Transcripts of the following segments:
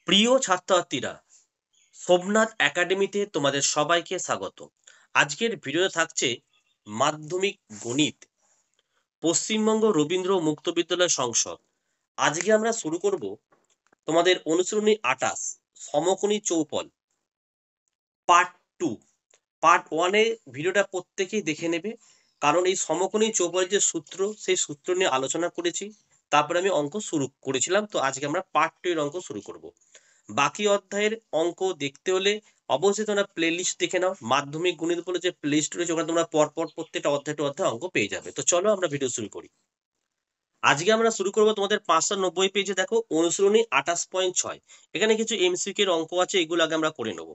প্রিয় ছাত্রছাত্রীরা, সোমনাথ একাডেমিতে তোমাদের সবাইকে স্বাগত। আজকের ভিডিওতে থাকছে মাধ্যমিক গণিত, পশ্চিমবঙ্গ রবীন্দ্র মুক্ত বিদ্যালয় সংসদ। আজকে আমরা শুরু করব তোমাদের অনুশীলনী 28 সমকোণী চৌপল পার্ট 2। পার্ট 1 এ ভিডিওটা প্রত্যেকেই দেখে নেবে, কারণ এই সমকোণী চৌপলের যে সূত্র, সেই সূত্র নিয়ে আলোচনা করেছি। তারপরে আমি অঙ্ক শুরু করেছিলাম, তো আজকে আমরা পার্ট 2 এর অঙ্ক শুরু করব। বাকি অধ্যায়ের অঙ্ক দেখতে হলে অবশ্যই তোমরা প্লে লিস্ট দেখে নাও। মাধ্যমিক গণিত বলে যে প্লে লিস্ট রয়েছে, ওখানে তোমরা পরপর প্রত্যেকটা অধ্যায় অঙ্ক পেয়ে যাবে। তো চলো আমরা ভিডিও শুরু করি। আজকে আমরা শুরু করবো তোমাদের 590 পেজে, দেখো অনুশীলনী 28.6। এখানে কিছু এমসিকিউ এর অঙ্ক আছে, এগুলো আগে আমরা করে নেবো।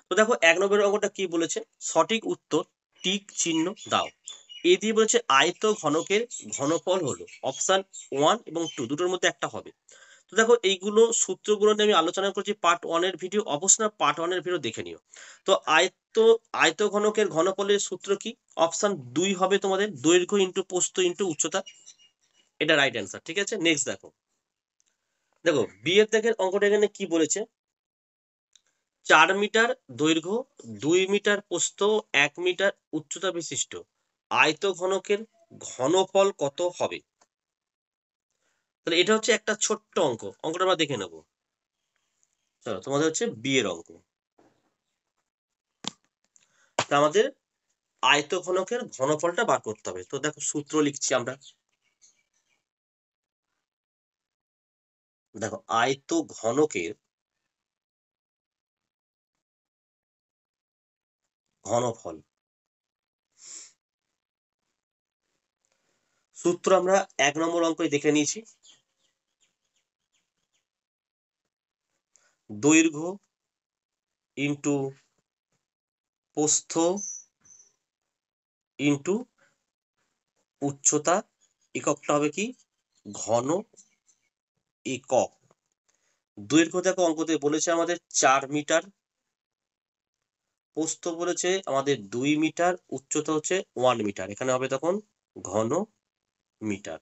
তো দেখো 1 নম্বরের অঙ্কটা কি বলেছে, সঠিক উত্তর টিক চিহ্ন দাও। এ দিয়ে বলেছে আয়ত ঘনকের ঘনফল হলো অপশন 1 এবং 2 দুটোর মধ্যে একটা হবে। তো দেখো এইগুলো সূত্রগুলো নিয়ে আমি আলোচনা করছি পার্ট 1 এর ভিডিও, অবশ্যই পার্ট 1 এর ভিডিও দেখে নিও। তো আয়ত ঘনকের ঘনফলের সূত্র কি? অপশন 2 হবে তোমাদের, দৈর্ঘ্য ইন্টু প্রস্থ ইন্টু উচ্চতা। এটা রাইট অ্যান্সার। ঠিক আছে, নেক্সট দেখো। দেখো বি এর দেখের অঙ্কটা এখানে কি বলেছে, 4 মিটার দৈর্ঘ্য, 2 মিটার প্রস্থ, 1 মিটার উচ্চতা বিশিষ্ট আয়ত ঘনকের ঘনফল কত হবে? তাহলে এটা হচ্ছে একটা ছোট্ট অঙ্ক, অঙ্কটা আমরা দেখে নেবো। চলো তোমাদের হচ্ছে বি এর অঙ্ক। তা আমাদের আয়ত ঘনকের ঘনফলটা বার করতে হবে। তো দেখো সূত্র লিখছি আমরা। দেখো আয়ত ঘনকের ঘনফল সূত্র আমরা 1 নম্বর অঙ্কে দেখে নিয়েছি। দৈর্ঘ্য ইন্টু প্রস্থ ইন্টু উচ্চতা, এককটা হবে কি ঘন একক। দৈর্ঘ্য দেখো অঙ্কতে বলেছে আমাদের 4 মিটার, প্রস্থ বলেছে আমাদের 2 মিটার, উচ্চতা হচ্ছে 1 মিটার, এখানে হবে তখন ঘন মিটার।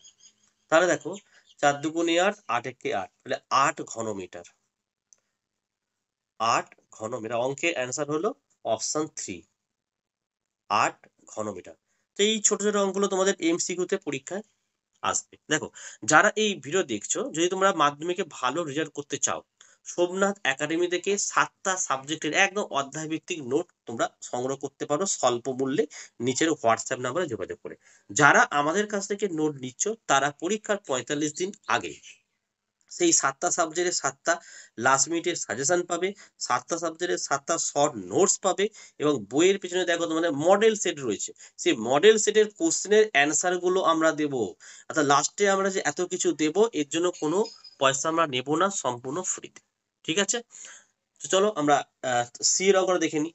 তাহলে দেখো 4 দুগুণে 8, 8 একে 8, তাহলে 8 ঘন মিটার। 8 ঘন মিটার, অঙ্কের অ্যান্সার হলো অপশন 3, 8 ঘন মিটার। তো এই ছোট ছোট অঙ্কগুলো তোমাদের এমসিকিউতে পরীক্ষায় আসবে। দেখো যারা এই ভিডিও দেখছো, যদি তোমরা মাধ্যমিকে ভালো রেজাল্ট করতে চাও, সোমনাথ একাডেমি থেকে 7টা সাবজেক্টের একদম অধ্যায় ভিত্তিক নোট তোমরা সংগ্রহ করতে পারো স্বল্প মূল্যে, নিচের হোয়াটসঅ্যাপ নাম্বারে যোগাযোগ করে। যারা আমাদের কাছ থেকে নোট নিচ্ছ, তারা পরীক্ষার 45 দিন আগে সেই 7টা সাবজেক্টের 7টা লাস্ট মিনিটের সাজেশন পাবে, 7টা সাবজেক্টের 7টা শর্ট নোটস পাবে, এবং বইয়ের পিছনে দেখো তোমাদের মডেল সেট রয়েছে। সেই মডেল সেটের কোশ্চেনের অ্যান্সার গুলো আমরা দেবো। অর্থাৎ লাস্টে আমরা যে এত কিছু দেবো, এর জন্য কোনো পয়সা আমরা নেব না, সম্পূর্ণ ফ্রিতে। ঠিক আছে, তো চলো আমরা সি এর অঙ্কটা দেখে নিই।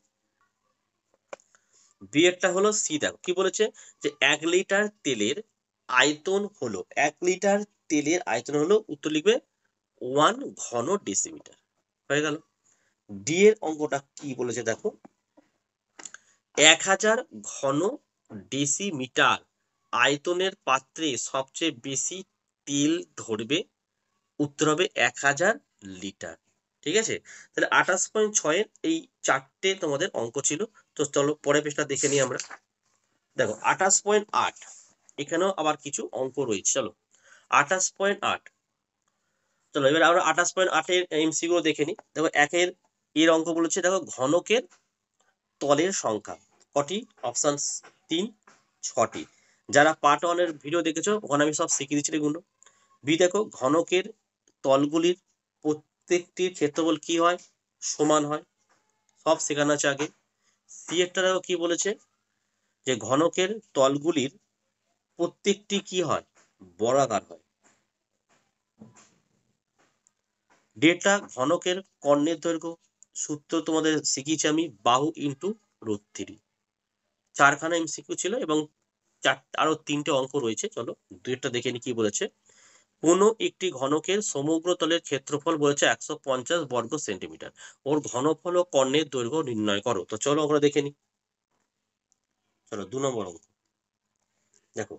বি এরটা হলো সি। দেখো কি বলেছে, যে 1 লিটার তেলের আয়তন হলো, 1 লিটার তেলের আয়তন হলো, উত্তর লিখবে 1 ঘন ডেসিমিটার। হয়ে গেল। ডি এর অঙ্কটা কি বলেছে দেখো, 1000 ঘন ডেসিমিটার আয়তনের পাত্রে সবচেয়ে বেশি তেল ধরবে, উত্তর হবে 1000 লিটার। ঠিক আছে, তাহলে 28.6 এই 4টে তোমাদের অঙ্ক ছিল। তো চলো পরের পেজটা দেখে নিই আমরা। দেখো 28.8, এখানেও আবার কিছু অঙ্ক রয়েছে। চলো 28.8, চলো এবার আমরা 28.8 এর এমসিকিউ দেখে নিই। দেখো এর অঙ্ক বলেছে, দেখো ঘনকের তলের সংখ্যা কটি? অপশন 3, 6টি। যারা পার্ট 1 এর ভিডিও দেখেছো, ওখানে আমি সব শিখিয়ে দিচ্ছি এগুলো। বি দেখো ঘনকের তলগুলির প্রত্যেকটির ক্ষেত্রফল কি হয়? সমান হয়, সব শেখানো আছে আগে। সি একটা দেখো কি বলেছে, যে ঘনকের তলগুলির প্রত্যেকটি কি হয়? বর্গাকার হয়। ডেটা ঘনকের কর্ণের দৈর্ঘ্য সূত্র তোমাদের শিখিয়েছি আমি, বাহু ইন্টু √3। 4খানা এমসিকিউ ছিল এবং আরো 3টে অঙ্ক রয়েছে। চলো দুইটা দেখে নি কি বলেছে। কোনো একটি ঘনকের সমগ্র তলের ক্ষেত্রফল বলেছে 150 বর্গ সেন্টিমিটার, ওর ঘনফল ও কর্ণের দৈর্ঘ্য নির্ণয় করো। তো চলো আমরা দেখে নি। চলো 2 নম্বর অঙ্ক। দেখো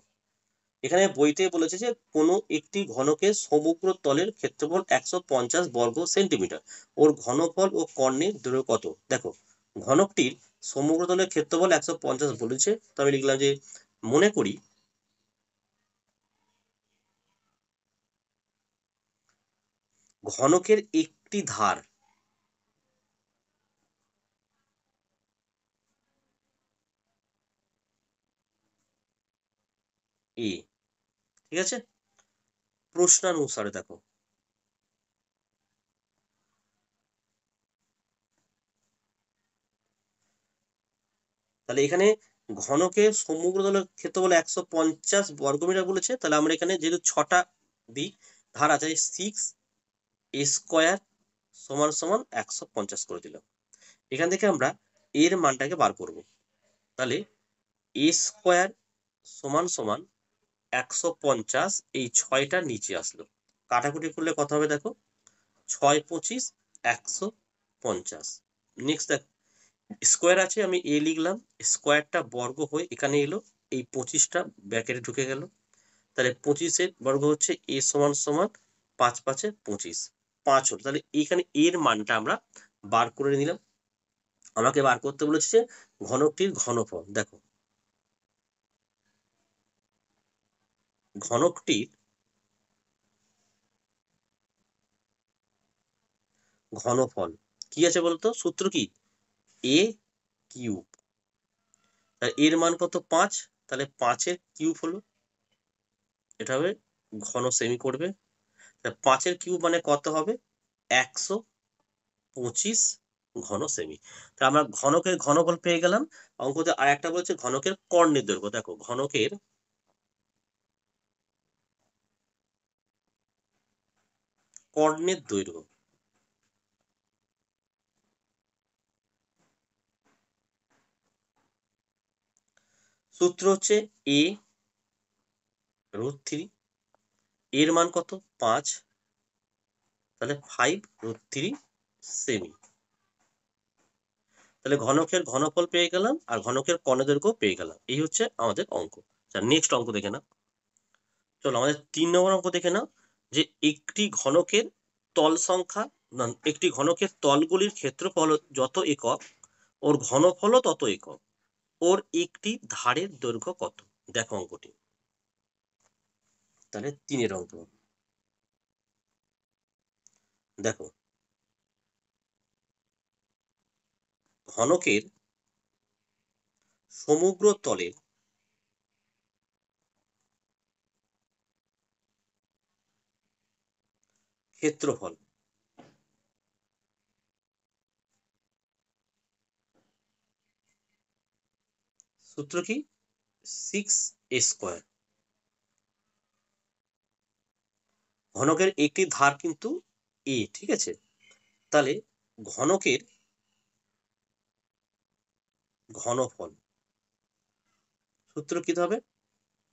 এখানে বইতে বলেছে যে কোনো একটি ঘনকের সমগ্র তলের ক্ষেত্রফল 150 বর্গ সেন্টিমিটার, ওর ঘনফল ও কর্ণের দৈর্ঘ্য কত। দেখো ঘনকটির সমগ্র তলের ক্ষেত্রফল 150 বলেছে, তো আমি লিখলাম যে মনে করি ঘনকের একটি ধার এ, ঠিক আছে। প্রশ্নানুসারে দেখো তাহলে এখানে ঘনকের সমগ্র তলের ক্ষেত্রফল 150 বর্গমিটার বলেছে, তাহলে আমরা এখানে যেহেতু 6টা দিক ধার আছে 6 a স্কোয়ার সমান সমান 150 করে দিলাম। এখান থেকে আমরা এর মানটাকে বার করব। তাহলে a স্কোয়ার সমান সমান 150, এই 6টা নিচে আসলো, কাটাকুটি করলে কত হবে দেখো 6 25 150। নেক্সট দেখো স্কোয়ার আছে, আমি এ লিখলাম, স্কোয়ারটা বর্গ হয়ে এখানে এলো, এই 25টা ব্র্যাকেটে ঢুকে গেল, তাহলে 25-এর বর্গ হচ্ছে এ সমান সমান 5 5 25, 5 হলো। তাহলে এখানে এর মানটা আমরা বার করে নিলাম। আমাকে বার করতে বলেছে ঘনকটির ঘনফল। দেখো ঘনকটির ঘনফল কি আছে বলতো, সূত্র কি এ কিউব, এর মান কত 5, তাহলে 5-এর কিউব হলো, এটা হবে ঘন সেমি করবে, 5-এর কিউব মানে কত হবে 125 ঘন সেমি। তা আমরা ঘনকের ঘনফল পেয়ে গেলাম। অঙ্কতে আর একটা বলছে ঘনকের কর্ণের দৈর্ঘ্য। দেখো ঘনকের কর্ণের দৈর্ঘ্য, সূত্র হচ্ছে a √3, এর মান কত 5, তাহলে 5√3 সেমি। তাহলে ঘনকের ঘনফল পেয়ে গেলাম আর ঘনকের কর্ণের দৈর্ঘ্য পেয়ে গেলাম, এই হচ্ছে আমাদের অঙ্ক। নেক্সট অঙ্ক দেখে নাও। চলো আমাদের 3 নম্বর অঙ্ক দেখে নাও, যে একটি ঘনকের তল সংখ্যা, একটি ঘনকের তলগুলির ক্ষেত্রফল যত একক, ওর ঘনফলও তত একক, ওর একটি ধারের দৈর্ঘ্য কত। দেখো অঙ্কটি, তাহলে 3-এর অঙ্ক দেখো, ঘনকের সমগ্র তলের ক্ষেত্রফল সূত্র কি 6a স্কোয়ার, ঘনকের একটি ধার কিন্তু এ, ঠিক আছে। তাহলে ঘনকের ঘনফল সূত্র কি হবে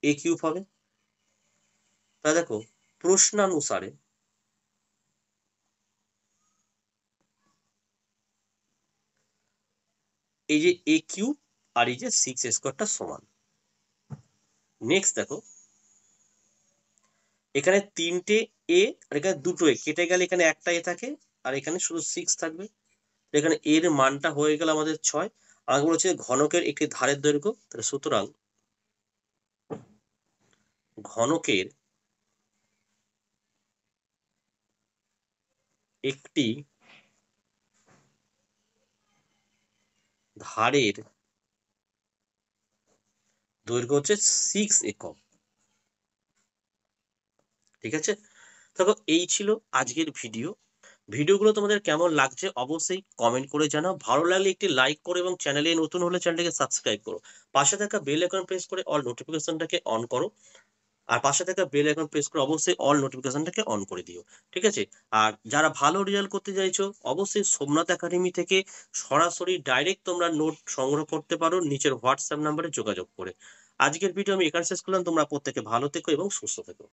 এ কিউব হবে। তা দেখো প্রশ্নানুসারে এই যে এ কিউব আর এই যে 6a স্কোয়ারটা সমান। নেক্সট দেখো এখানে 3টে এ আর এখানে 2টো এ কেটে গেলে এখানে একটা এ থাকে আর এখানে শুধু 6 থাকবে, এখানে এর মানটা হয়ে গেল আমাদের 6। আমাকে বলেছে ঘনকের একটি ধারের দৈর্ঘ্য, তাহলে সুতরাং ঘনকের একটি ধারের দৈর্ঘ্য হচ্ছে 6 একক, ঠিক আছে। দেখো এই ছিল আজকের ভিডিওগুলো তোমাদের কেমন লাগছে অবশ্যই কমেন্ট করে জানাও। ভালো লাগলে একটি লাইক করো এবং চ্যানেলে নতুন হলে চ্যানেলটাকে সাবস্ক্রাইব করো। পাশে থাকা বেল আইকন প্রেস করে অল নোটিফিকেশনটাকে অন করো, আর পাশে থাকা বেল আইকন প্রেস করে অবশ্যই অল নোটিফিকেশনটাকে অন করে দিও, ঠিক আছে। আর যারা ভালো রেজাল্ট করতে চাইছো অবশ্যই সোমনাথ একাডেমি থেকে সরাসরি ডাইরেক্ট তোমরা নোট সংগ্রহ করতে পারো নিচের হোয়াটসঅ্যাপ নাম্বারে যোগাযোগ করে। আজকের ভিডিও আমি এখানে শেষ করলাম, তোমরা প্রত্যেকে ভালো থেকো এবং সুস্থ থেকো।